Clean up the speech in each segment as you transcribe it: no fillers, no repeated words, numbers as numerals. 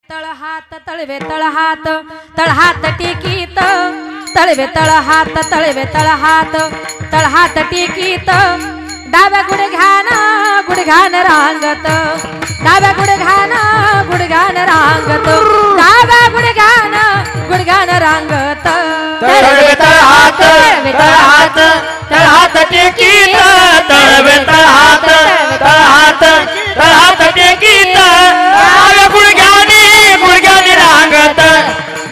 तळहात तळवे तळहात तळहात टेकीत तळवे तळहात तळवे तळहात तळहात टेकीत डाव्या गुडघ्यान रांगत डाव्या गुडघ्यान रांगत डाव्या गुडघ्यान रांगत तळवे तळहात तळहात तळहात टेकीत तळवे तळहात तळहात तळहात टेकीत डाव्या गुडघ्याने रांगत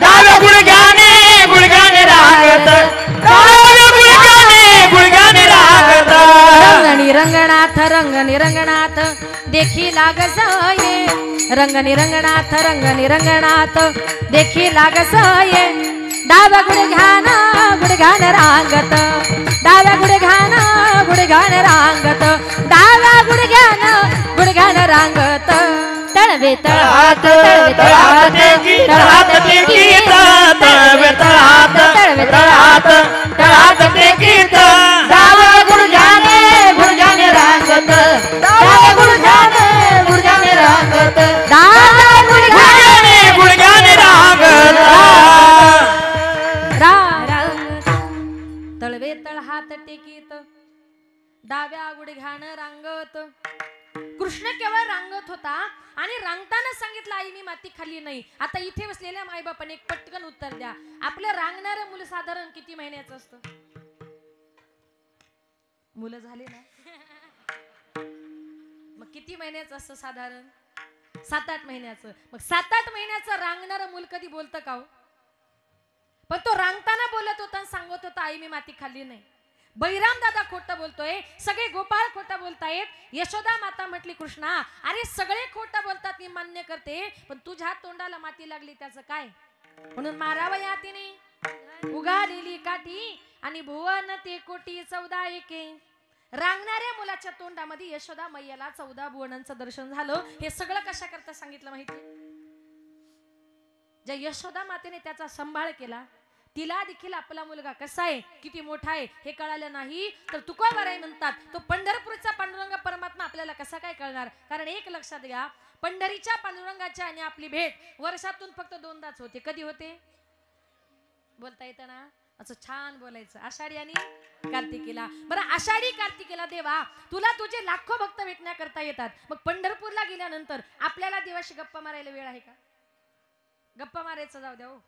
डाव्या गुडघ्याने रांगत डाव्या गुडघ्याने रांगत रंगणी रंगनाथ देखी लागसाये रंगणी रंगनाथ देखी लागसाये डाव्या गुडघ्यान रांगत डाव्या गुडघ्यान रांगत डाव्या गुडघ्यान रांगत तळवे तळहात तळहात तळहात टेकीत तळवे तळहात तळहात तळहात टेकीत डाव्या गुडघ्याने रांगत डाव्या गुडघ्याने रांगत डाव्या गुडघ्याने रांगत तळवे तळहात टेकीत डाव्या गुडघ्यान रांगत. कृष्ण केवळ रांगत होता आणि रांगताना सांगितलं आई मी माती खाल्ली नाही. आता इथे बसलेल्या मायबापाने एक पटकन उत्तर द्या. आपलं रांगणारं मुलं साधारण किती महिन्याचं असतं? मुलं झाले ना मग किती महिन्याचं असतं साधारण? 7-8 महिन्याचं. मग 7-8 महिन्याचं रांगणारं मूल कधी बोलतं का हो? पण तो रांगताना बोलत होता आणि सांगत होता आई मी माती खाल्ली नाही. बैराम दादा खोटं बोलतोय, सगळे गोपाळ खोटं बोलतायत. यशोदा माता म्हटली कृष्णा अरे सगळे खोटं बोलतात मी मान्य करते, पण तुझ्या तोंडाला माती लागली त्याचं काय? म्हणून मारावं या तिने उगालेली काठी आणि भुवन ते कोटी 14 एके. रांगणाऱ्या मुलाच्या तोंडामध्ये यशोदा मैयाला 14 भुवनांचं दर्शन झालं. हे सगळं कशा करता सांगितलं माहिती? ज्या यशोदा मातेने त्याचा सांभाळ केला तिला देखील आपला मुलगा कसा आहे किती मोठा आहे हे कळालं नाही तर तुकोबाराय म्हणतात तो पंढरपूरचा पांडुरंग परमात्मा आपल्याला कसा काय कळणार? कारण एक लक्षात घ्या, पंढरीच्या पांडुरंगाच्या आणि आपली भेट वर्षातून फक्त 2दाच होते. कधी होते? बोलता येतं ना? असं छान बोलायचं. आषाढी आणि कार्तिकीला. बरं आषाढी कार्तिकीला देवा तुला तुझे लाखो भक्त भेटण्याकरता येतात. मग पंढरपूरला गेल्यानंतर आपल्याला देवाशी गप्पा मारायला वेळ आहे का? गप्पा मारायचं जाऊ द्या हो.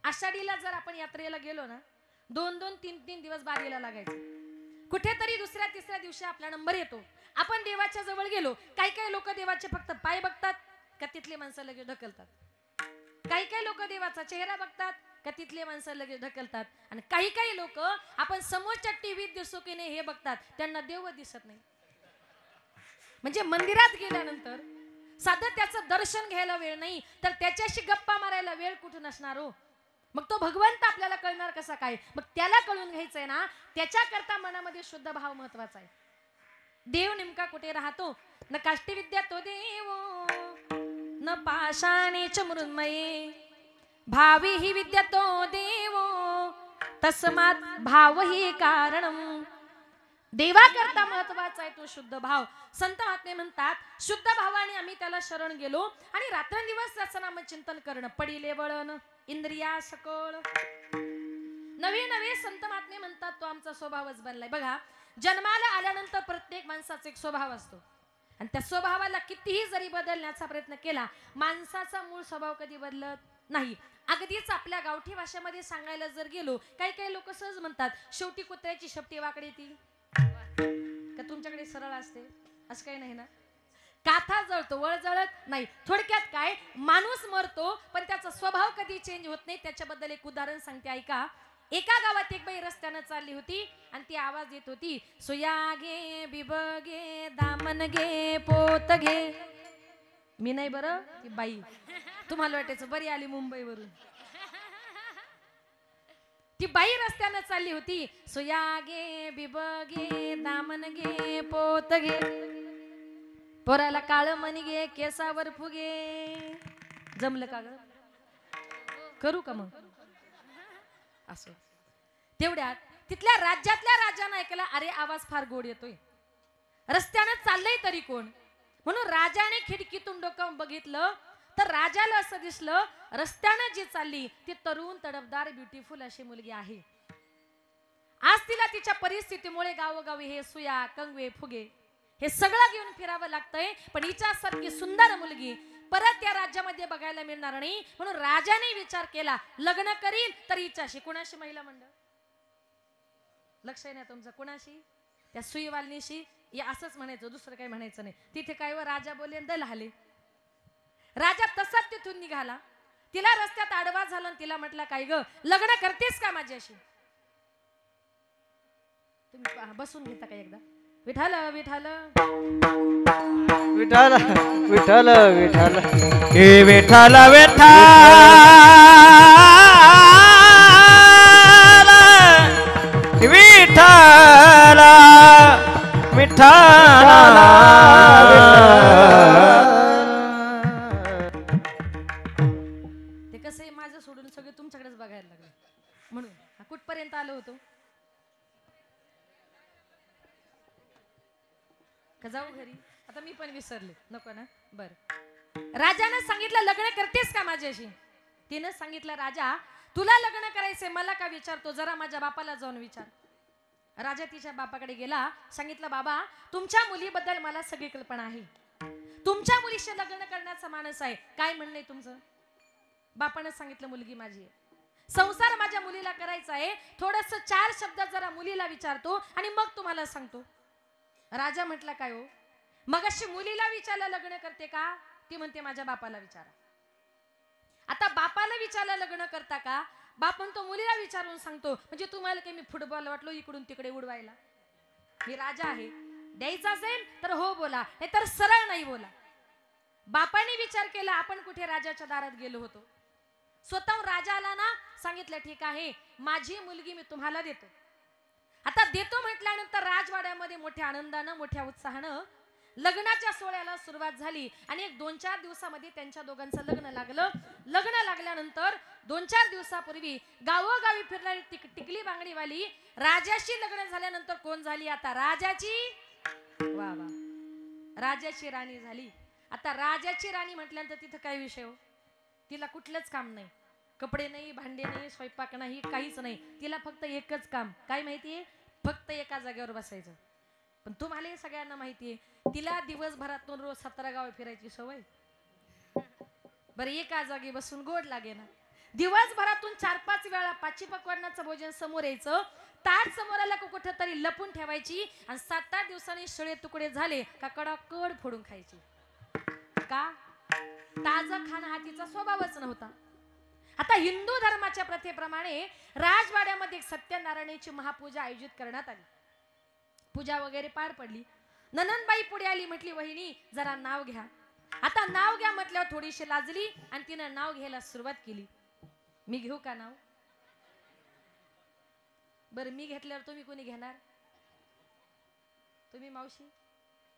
आषाढीला जर आपण यात्रेला गेलो ना 2-2, 3-3 दिवस बारीला लागायचं. कुठेतरी दुसऱ्या-तिसऱ्या दिवशी आपला नंबर येतो. आपण देवाच्या जवळ गेलो. काही लोक देवाचे फक्त पाय बघतात का तिथले माणसं लगेच ढकलतात. काही लोक देवाचा चेहरा बघतात का तिथले माणसं लगेच ढकलतात. आणि काही लोक आपण समोरच्या टीव्हीत दिसतो की नाही हे बघतात, त्यांना देव दिसत नाही. म्हणजे मंदिरात गेल्यानंतर साधं त्याचं दर्शन घ्यायला वेळ नाही तर त्याच्याशी गप्पा मारायला वेळ कुठून असणार हो? मग तो भगवंत आपल्याला कळणार कसा काय? मग त्याला कळून घ्यायचंय ना, त्याच्याकरता मनामध्ये शुद्ध भाव महत्वाचा आहे. देव नेमका कुठे राहतो? न काष्टविद्या तो देव न पाषाणेच मृन्मये भावी ही विद्या तो देव तस्मात् भाव ही कारणम. देवाकरता महत्वाचा आहे तो शुद्ध भाव. संत महात्मे म्हणतात शुद्ध भावाने आम्ही त्याला शरण गेलो आणि रात्रंदिवस त्याचं नामचिंतन करणं पडिले वळण इंद्रिया सकळ. नवे संत महात्मे म्हणतात तो आमचा स्वभावच बनलाय. बघा जन्माला आल्यानंतर प्रत्येक माणसाचा एक स्वभाव असतो आणि त्या स्वभावाला कितीही जरी बदलण्याचा प्रयत्न केला माणसाचा मूळ स्वभाव कधी बदलत नाही. अगदीच आपल्या गावठी भाषेमध्ये सांगायला जर गेलो काही लोक सहज म्हणतात शेवटी कुत्र्याची शेपटी वाकडी ती का तुमच्याकडे सरळ असते? असं काही नाही ना. काथा जळतो वळ जळत नाही. थोडक्यात काय माणूस मरतो पण त्याचा स्वभाव कधी चेंज होत नाही. त्याच्याबद्दल एक उदाहरण सांगते ऐका. एका गावात एक बाई रस्त्यानं चालली होती आणि ती आवाज येत होती सुया घे बिबगे दामन घे पोत घे. मी नाही बरं ती बाई. तुम्हाला वाटायचं बरी आली मुंबईवरून. ती बाई रस्त्यानं चालली होती सुया घे बिबगे दामन घे पोत घे पोराला काळ मणी घे केसावर फुगे. जमलं का ग? करू का मग? असो. तेवढ्यात तिथल्या राज्यातल्या राजानं ऐकला अरे आवाज फार गोड येतोय. रस्त्यानं चाललंय तरी कोण? म्हणून राजाने खिडकीतून डोकावून बघितलं तर राजाला असं दिसलं रस्त्यानं जी चालली ती तरुण तडफदार ब्युटिफुल अशी मुलगी आहे. आज तिला तिच्या परिस्थितीमुळे गावोगावी हे सुया कंगवे फुगे हे सगळं घेऊन फिरावं लागतंय. पण हिच्यासारखी सुंदर मुलगी परत या राज्यामध्ये बघायला मिळणार नाही. म्हणून राजाने विचार केला लग्न करील तर हिच्याशी. कुणाशी महिला मंडळ लक्ष आहे ना तुमचं? कुणाशी? त्या सुईवालनीशी. या असंच म्हणायचं, दुसरं काही म्हणायचं नाही. तिथे काय व राजा बोलले दल आले. राजा तसाच तिथून निघाला. तिला रस्त्यात आडवा झाला आणि तिला म्हटलं काय ग लग्न करतेस का माझ्याशी? तुम्ही बसून घेता का एकदा? विठाल विठाल विठाल विठाल विठाल हे विठाल विठाल विठाल विठाल. ते कसं आहे माझं सोडून सगळे तुमच्याकडेच बघायला लागले म्हणून कुठपर्यंत आलो होतो का जाऊ घरी? आता मी पण विसरले नको ना. बर राजाने सांगितलं लग्न करतेस का माझ्याशी? तिने सांगितलं राजा तुला लग्न करायचंय मला का विचारतो? जरा माझ्या बापाला जाऊन विचार. राजा तिच्या बापाकडे गेला. सांगितलं बाबा तुमच्या मुलीबद्दल मला सगळी कल्पना आहे. तुमच्या मुलीशी लग्न करण्याचा मानस आहे. काय म्हणणं आहे तुमचं? बापाने सांगितलं मुलगी माझी आहे. संसार माझ्या मुलीला करायचा आहे. थोडस 4 शब्द जरा मुलीला विचारतो आणि मग तुम्हाला सांगतो. राजा म्हटला काय हो मग अशी मुलीला विचारला लग्न करते का? ती म्हणते माझ्या बापाला विचारा. आता बापाला विचारला लग्न करता का? बाप म्हणतो मुलीला विचारून सांगतो. म्हणजे तुम्हाला काही मी फुटबॉल वाटलो इकडून तिकडे उडवायला? मी राजा आहे. द्यायचा असेल तर हो बोला नाही तर सरळ नाही बोला. बापाने विचार केला. आपण कुठे राजाच्या दारात गेलो होतो. स्वतः राजा आला ना. सांगितलं ठीक आहे माझी मुलगी मी तुम्हाला देतो. आता देतो म्हटल्यानंतर राजवाड्यामध्ये मोठ्या आनंदानं मोठ्या उत्साहानं लग्नाच्या सोहळ्याला सुरुवात झाली. आणि 1-2-4 दिवसामध्ये त्यांच्या दोघांचं लग्न लागलं. लग्न लागल्यानंतर 2-4 दिवसापूर्वी गावोगावी फिरणारी टिकली बांगडीवाली राजाशी लग्न झाल्यानंतर कोण झाली? आता राजाची वा वा राजाची राणी झाली. आता राजाची राणी म्हटल्यानंतर तिथं काय विषय हो? तिला कुठलंच काम नाही. कपडे नाही भांडे नाही स्वयंपाक नाही काहीच नाही. तिला फक्त एकच काम काय माहितीये? फक्त एका जागेवर बसायचं. पण तुम्हाला सगळ्यांना माहितीये तिला दिवसभरातून रोज 17 गाव फिरायची सवय. बरं एका जागी बसून गोड लागे ना. दिवसभरातून 4-5 वेळा 5 पकवानाचं भोजन समोर यायचं. ताट समोर आला कुठं तरी लपून ठेवायची आणि 7-8 दिवसांनी शिळे तुकडे झाले का कडाकड फोडून खायची. का? ताजं खाणं हा तिचा स्वभावच नव्हता. आता हिंदू धर्माच्या प्रथेप्रमाणे राजवाड्यामध्ये सत्यनारायणाची महापूजा आयोजित करण्यात आली. पूजा वगैरे पार पडली. ननंदबाई पुढे आली. म्हटली वहिनी जरा नाव घ्या. आता नाव घ्या म्हटल्यावर थोडीशी लाजली आणि तिनं नाव घ्यायला सुरुवात केली. मी घेऊ का नाव? बरं मी घेतल्यावर तुम्ही कोणी घेणार? तुम्ही मावशी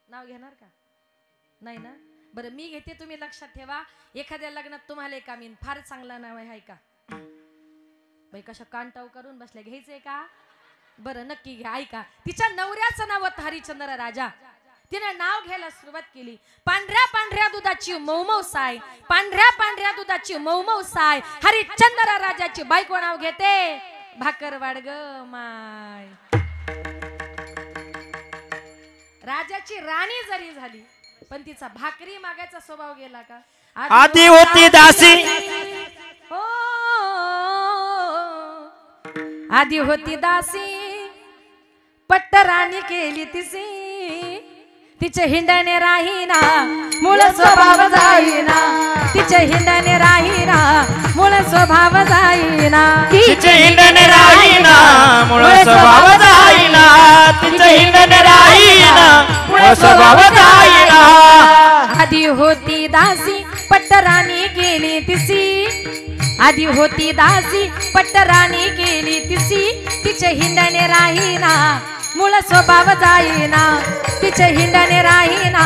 नाव घेणार का? नाही ना. बरं मी घेते तुम्ही लक्षात ठेवा. एखाद्या लग्नात तुम्हाला एका मीन फार चांगला नाव आहे का? बाई कशा कांटाव करून बसल्या घ्यायचंय का? बरं नक्की घ्या. ऐका तिच्या नवऱ्याचं नाव होतं हरिश्चंद्र राजा. तिने नाव घ्यायला सुरुवात केली. पांढऱ्या पांढऱ्या दुधाची मौमौ साय पांढऱ्या पांढऱ्या दुधाची मौमौ साय हरिश्चंद्र राजाची बायको नाव घेते भाकर वाडग माय. राजाची राणी जरी झाली पण तिचा भाकरी मागायचा स्वभाव गेला का? आधी होती दासी हो आधी होती दासी पट्टराणी केली तिसी. तिचे हिंडणे राहीना मूळ स्वभाव जाईना. तिचे हिंडणे राहीना मूळ स्वभाव जाईना. तिचे हिंडणे राहीना मूळ स्वभाव जाईना. तिचे हिंडणे राहीना मूळ स्वभाव जाईना. आधी होती दासी पट्टराणी केली तिसी. आधी होती दासी पट्टराणी केली तिसी. तिचे हिंडणे राहीना मूळ स्वभाव जाईना. तिचे हिंडणे राहीना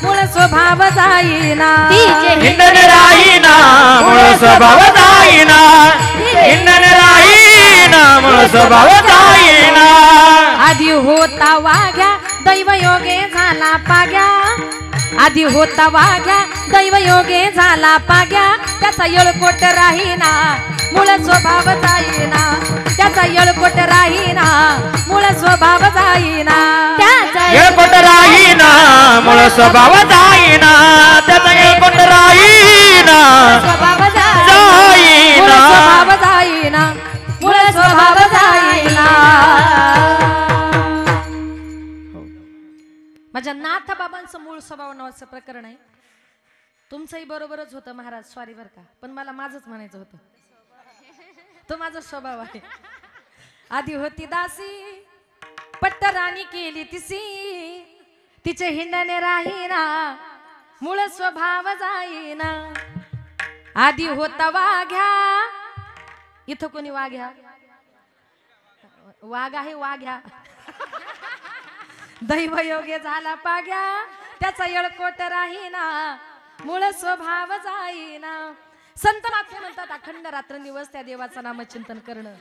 मूळ स्वभाव जाईना. तिचे हिंडणे राहीना मूळ स्वभाव जाईना. हिंडणे राहीना मूळ स्वभाव जाईना. आधी होता वाघ्या दैवयोगे झाला पाग्या. आधी होता वाघ्या दैव योगे झाला पाग्या त्याचा येळकोट राहीना मूळ स्वभाव जाईना त्याचा येळकोट राहीना मूळ स्वभाव जाईना त्याचा येळकोट राहीना मूळ स्वभाव जाईना त्याचा येळकोट राहीना स्वभाव जाईना मूळ स्वभाव जाईना माझ्या नाथ बाबांचं मूळ स्वभाव नावाचं प्रकरण आहे. तुमचंही बरोबरच होतं महाराज, सॉरी बर का, पण मला माझंच म्हणायचं होतं. तो माझा स्वभाव आहे. आधी होती दासी पट्टराणी केली तिसी तिचे हिंडणे राहीना मूळ स्वभाव जाईना. आधी होता वाघ्या, इथं कोणी वाघ्या वाघ आहे वाघ्या दैव योगे झाला पाग्या त्याचा येळकोट राहीना मूळ स्वभाव जाईना. संत महात्मे म्हणतात अखंड रात्रंदिवस त्या देवाचं नामचिंतन करणं.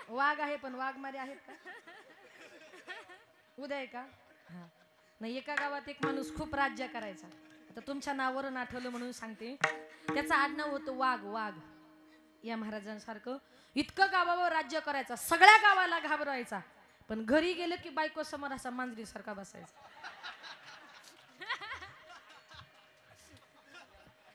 वाघ आहे पण वाघ मध्ये आहेत का? उद्या आहे का? नाही. एका गावात एक माणूस खूप राज्य करायचा. आता तुमच्या नावावरून आठवलं म्हणून सांगते. त्याचं आडनाव होतं वाघ. वाघ या महाराजांसारखं इतकं गावावर राज्य करायचा, सगळ्या गावाला घाबरायचा, पण घरी गेलं की बायको समोर असा मांजरी सारखा बसायचा.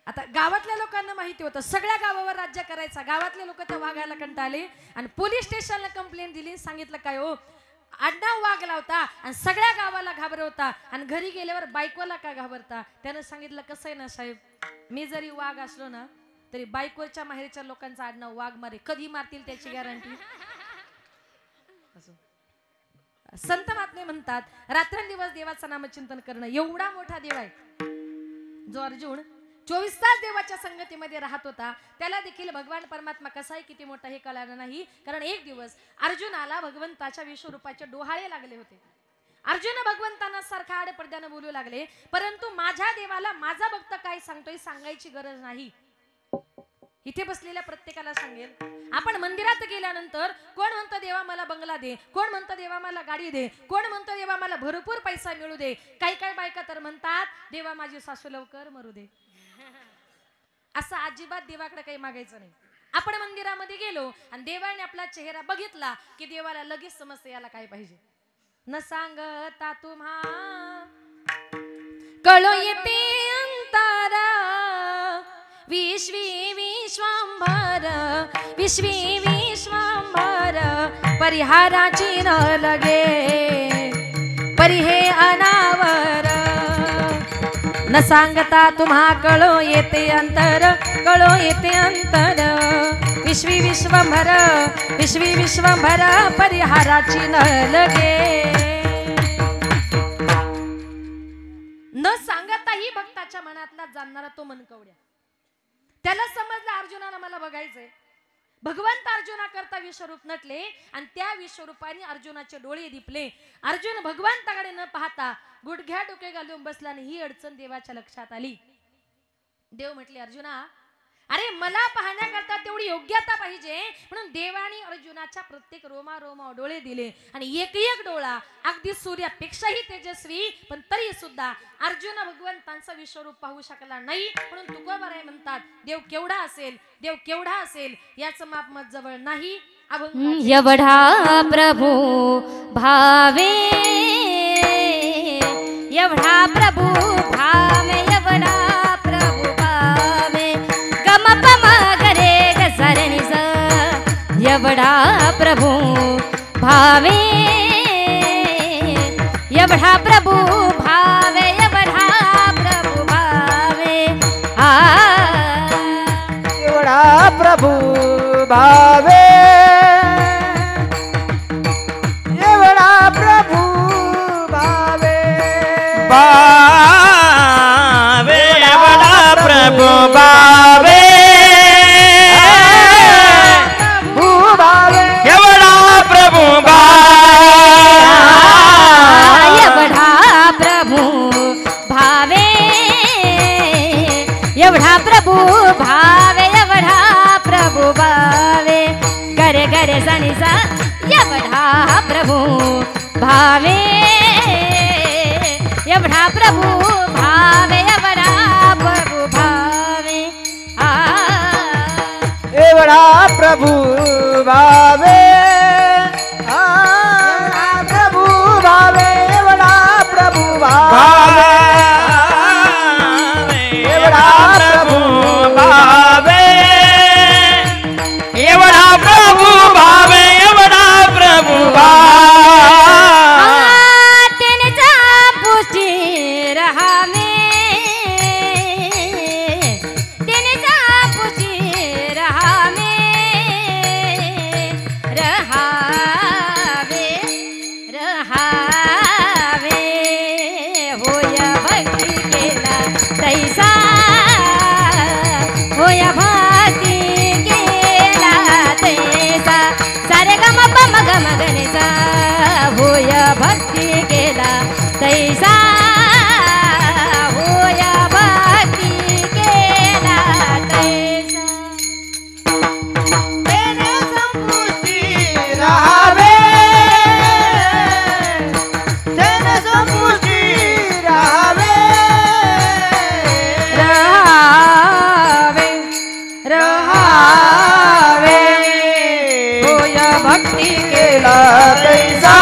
आता गावातल्या लोकांना माहिती होतं सगळ्या गावावर राज्य करायचा. गावातले लोक त्या वाघाला कंटाळले आणि पोलीस स्टेशनला कंप्लेंट दिली. सांगितलं काय हो, आडनाव वाघ लावता आणि सगळ्या गावाला घाबरवता आणि घरी गेल्यावर बायकोला का घाबरता? त्यानं सांगितलं कसं आहे ना साहेब, मी जरी वाघ असलो ना तरी बायकोच्या माहेरच्या लोकांचा आडनाव वाघ मारे, कधी मारतील त्याची गॅरंटी. संत महात्मे म्हणतात रात्रंदिवस देवाचं नामचिंतन करणं. एवढा मोठा देव आहे जो अर्जुन 24 तास देवाच्या संगतीमध्ये राहत होता. त्याला देखील भगवान परमात्मा कसा आहे किती मोठा हे कळालं नाही. कारण एक दिवस अर्जुनाला भगवंताच्या विश्वरूपाचे डोहाळे लागले होते. अर्जुन भगवंतांना सारखा आडपडद्यानं बोलू लागले, परंतु माझ्या देवाला माझा भक्त काय सांगतोय सांगायची गरज नाही. इथे बसलेल्या प्रत्येकाला सांगेल, आपण मंदिरात गेल्यानंतर कोण म्हणतं देवा मला बंगला दे, कोण म्हणतं देवा मला गाडी दे, कोण म्हणतं देवा मला भरपूर पैसा मिळू दे. काही काही बायका तर म्हणतात देवा माझी सासू लवकर मरू दे. असं अजिबात देवाकडे काही मागायचं नाही. आपण मंदिरामध्ये गेलो आणि देवाने आपला चेहरा बघितला की देवाला लगेच समजते याला काय पाहिजे. न सांगता तुम्हा कळो येते अंतर विश्वी विश्वांभर विश्वी विश्वांभर परिहाराची न लगे परी हे अनावर. न सांगता तुम्हा कळो येते अंतर कळो येते अंतर विश्वी विश्वंभर विश्वी विश्वंभर परिहाराची न लगे. न सांगताही भक्ताच्या मनातला जाणणारा तो मनकवड्या. त्याला समजलं अर्जुनाला मला बघायचंय. भगवंत अर्जुना करता विश्वरूप नटले आणि त्या विश्वरूपाने अर्जुनाचे डोळे दिपले. अर्जुन भगवंताकडे न पाहता गुडघ्या डोके घालून बसला आणि ही अडचण देवाच्या लक्षात आली. देव म्हटले अर्जुना, अरे मला पाहण्याकरता तेवढी योग्यता पाहिजे, म्हणून देवाने अर्जुनाच्या प्रत्येक रोमा डोळे दिले आणि एक एक डोळा अगदी सूर्यापेक्षाही तेजस्वी, पण तरी सुद्धा अर्जुन भगवंतांचा विश्वरूप पाहू शकला नाही. म्हणून तुकोबाराय म्हणतात देव केवढा असेल, देव केवढा असेल याचं माप मत जवळ नाही. एवढा प्रभू भावे एवढा प्रभू भावे एवढा प्रभू भावे गम पम गरे ग सरनि स एवढा प्रभू भावे एवढा प्रभू भावे एवढा प्रभू भावे एवढा प्रभू भावे एवढा प्रभू भावे भावे एवढा प्रभू भावे एवढा प्रभू एवढा प्रभू भावे एवढा प्रभू भावे एवढा प्रभू भावे गरे गरे सनिसा एवढा प्रभू भावे एवढा प्रभू भावे एवढा प्रभू भावे आ एवढा प्रभू भावे हा, प्रभू भावे एवढा प्रभू भावे एवढा प्रभू भावे एवढा प्रभू भावे एवढा प्रभू भावे तेनेचा पुष्टी रहावे तेनेचा पुष्टी रहावे रहावे रहावे होय भक्ती केला तैसा होय भक्ती केला तैसा सारे गम पम गम गणेसा होय भक्ती केला तैसा होय भक्ती केला तैसा तेने संपुष्टी राहावे तेने संपुष्टी राहावे रहावे राहावे होय भक्ती केला तैसा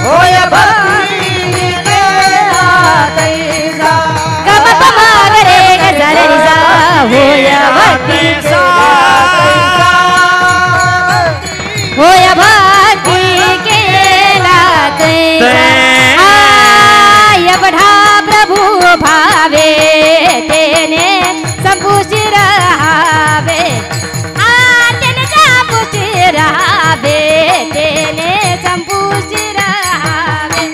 होय भक्ती केला तैसा गम पम गरे गजरे सा होय भक्ती होय भक्ती केला तैसा एवढा प्रभू भावे तेने संपुष्टी रहावे तेने संपुष्टी रहावे तेने संपुष्टी रहावे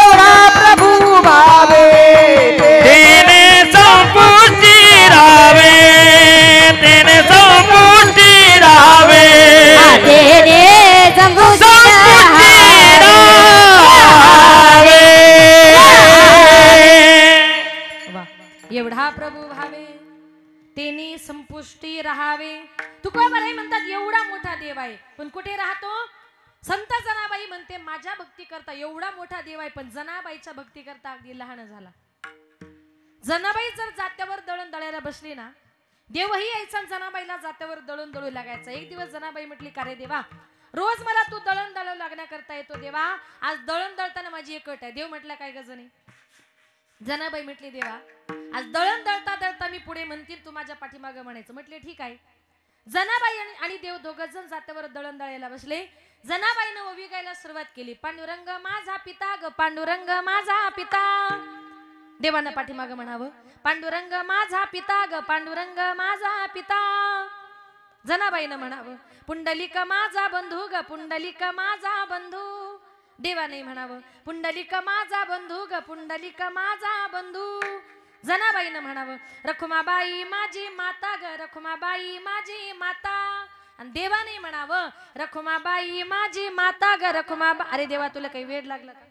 एवढा प्रभू भावे तेने संपुष्टी राहावे तेने संपुष्टी राहावे तेने संपुष्टी राहावे वा. एवढा प्रभू भावे तेने संपुष्टी राहावे. तुकोबाराई म्हणतात एवढा मोठा देव आहे पण कुठे राहतो. संत जनाबाई म्हणते माझ्या भक्ती करता एवढा मोठा देव आहे पण जनाबाईच्या भक्ती करता अगदी लहान झाला. जनाबाई जर जात्यावर दळण दळायला बसली ना देवही यायचा आणि जनाबाईला जात्यावर दळण दळू लागायचा. एक दिवस जनाबाई म्हटली का रे देवा रोज मला तू दळण दळू लागण्याकरता येतो देवा आज दळण दळताना माझी एक अट आहे. देव म्हटला काय गजनी. जनाबाई म्हटली देवा आज दळण दळता दळता मी पुढे म्हणतील तू माझ्या पाठीमागं म्हणायचं. म्हटले ठीक आहे. जनाबाई आणि देव दोघ जण जात्यावर दळण दळायला बसले. जनाबाईनं ओवी गायला सुरुवात केली. पांडुरंग माझा पिता ग पांडुरंग माझा पिता. देवानं पाठीमागं म्हणावं पांडुरंग माझा पिता ग पांडुरंग माझा पिता. जनाबाईनं म्हणावं पुंडलिक माझा बंधू ग पुंडलिक माझा बंधू. देवाने म्हणावं पुंडलिक माझा बंधू ग पुंडलिक माझा बंधू. जनाबाईनं म्हणावं रखुमाबाई माझी माता ग रखुमाबाई माझी माता. आणि देवाने म्हणावं रखुमाबाई माझी माता ग रखुमाबा. अरे देवा तुला काही वेळ लागला का.